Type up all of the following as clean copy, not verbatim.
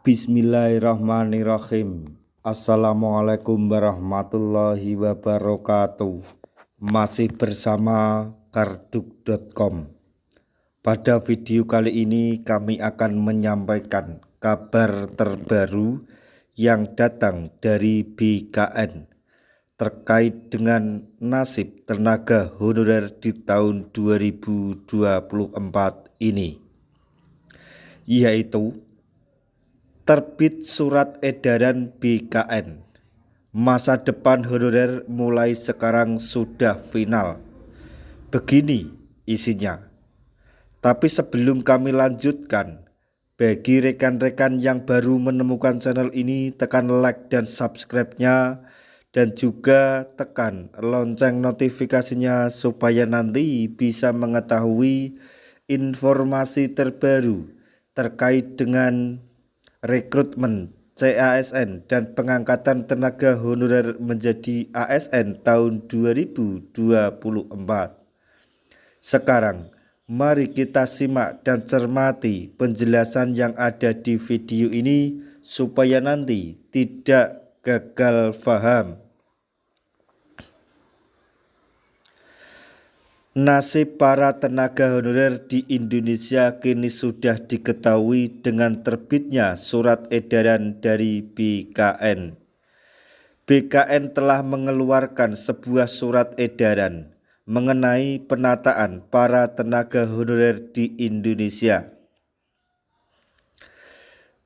Bismillahirrahmanirrahim. Assalamualaikum warahmatullahi wabarakatuh. Masih bersama karduk.com. Pada video kali ini kami akan menyampaikan kabar terbaru yang datang dari BKN terkait dengan nasib tenaga honorer di tahun 2024 ini, yaitu terbit surat edaran BKN. Masa depan honorer mulai sekarang sudah final. Begini isinya. Tapi sebelum kami lanjutkan, bagi rekan-rekan yang baru menemukan channel ini, tekan like dan subscribe-nya, dan juga tekan lonceng notifikasinya supaya nanti bisa mengetahui informasi terbaru terkait dengan rekrutmen CASN dan pengangkatan tenaga honorer menjadi ASN tahun 2024. Sekarang, mari kita simak dan cermati penjelasan yang ada di video ini supaya nanti tidak gagal paham. Nasib para tenaga honorer di Indonesia kini sudah diketahui dengan terbitnya surat edaran dari BKN. BKN telah mengeluarkan sebuah surat edaran mengenai penataan para tenaga honorer di Indonesia.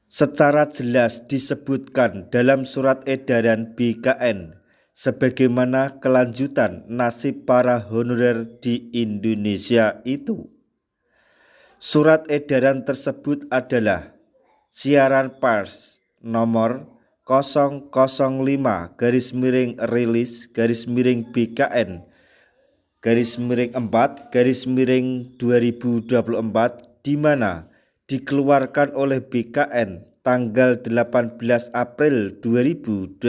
Secara jelas disebutkan dalam surat edaran BKN sebagaimana kelanjutan nasib para honorer di Indonesia itu. Surat edaran tersebut adalah siaran pers nomor 005-rilis-BKN-4-2024 di mana dikeluarkan oleh BKN tanggal 18 April 2024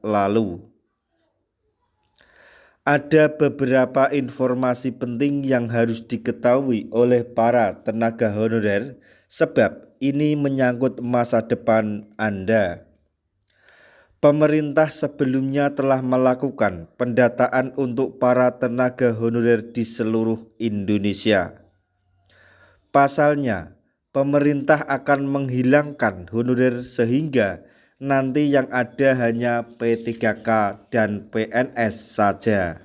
lalu. Ada beberapa informasi penting yang harus diketahui oleh para tenaga honorer sebab ini menyangkut masa depan Anda. Pemerintah sebelumnya telah melakukan pendataan untuk para tenaga honorer di seluruh Indonesia. Pasalnya, pemerintah akan menghilangkan honorer sehingga nanti yang ada hanya P3K dan PNS saja.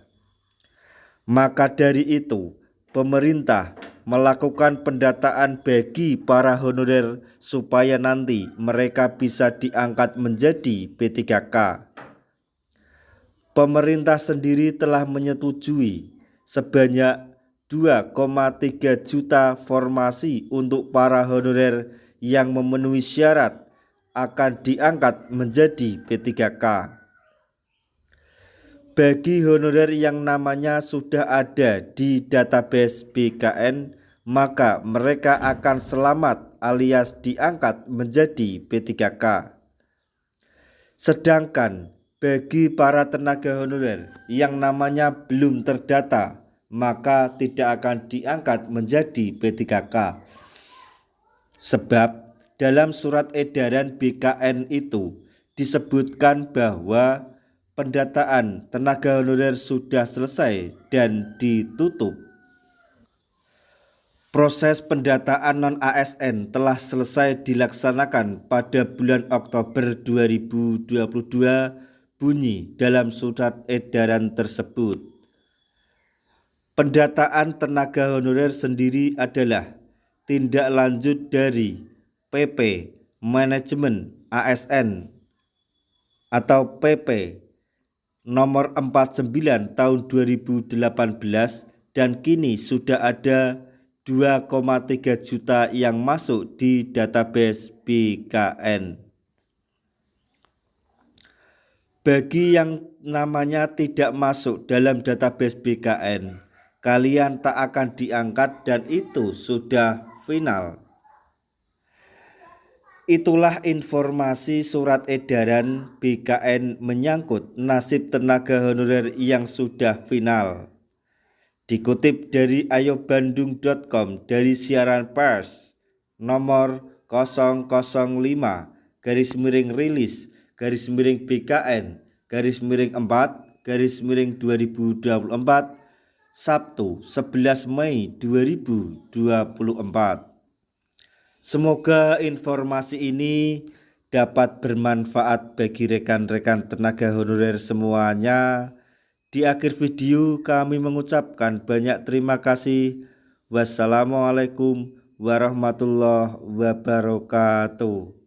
Maka dari itu, pemerintah melakukan pendataan bagi para honorer supaya nanti mereka bisa diangkat menjadi P3K. Pemerintah sendiri telah menyetujui sebanyak 2,3 juta formasi untuk para honorer yang memenuhi syarat akan diangkat menjadi P3K. Bagi honorer yang namanya sudah ada di database BKN, maka mereka akan selamat alias diangkat menjadi P3K. Sedangkan bagi para tenaga honorer yang namanya belum terdata, maka tidak akan diangkat menjadi P3K. Sebab dalam surat edaran BKN itu disebutkan bahwa pendataan tenaga honorer sudah selesai dan ditutup. Proses pendataan non-ASN telah selesai dilaksanakan pada bulan Oktober 2022 bunyi dalam surat edaran tersebut. Pendataan tenaga honorer sendiri adalah tindak lanjut dari PP Manajemen ASN atau PP nomor 49 tahun 2018 dan kini sudah ada 2,3 juta yang masuk di database BKN. Bagi yang namanya tidak masuk dalam database BKN, kalian tak akan diangkat dan itu sudah final. Itulah informasi surat edaran BKN menyangkut nasib tenaga honorer yang sudah final. Dikutip dari ayobandung.com dari siaran pers nomor rilis BKN 4/2024 Sabtu 11 Mei 2024. Semoga informasi ini dapat bermanfaat bagi rekan-rekan tenaga honorer semuanya. Di akhir video kami mengucapkan banyak terima kasih. Wassalamualaikum warahmatullahi wabarakatuh.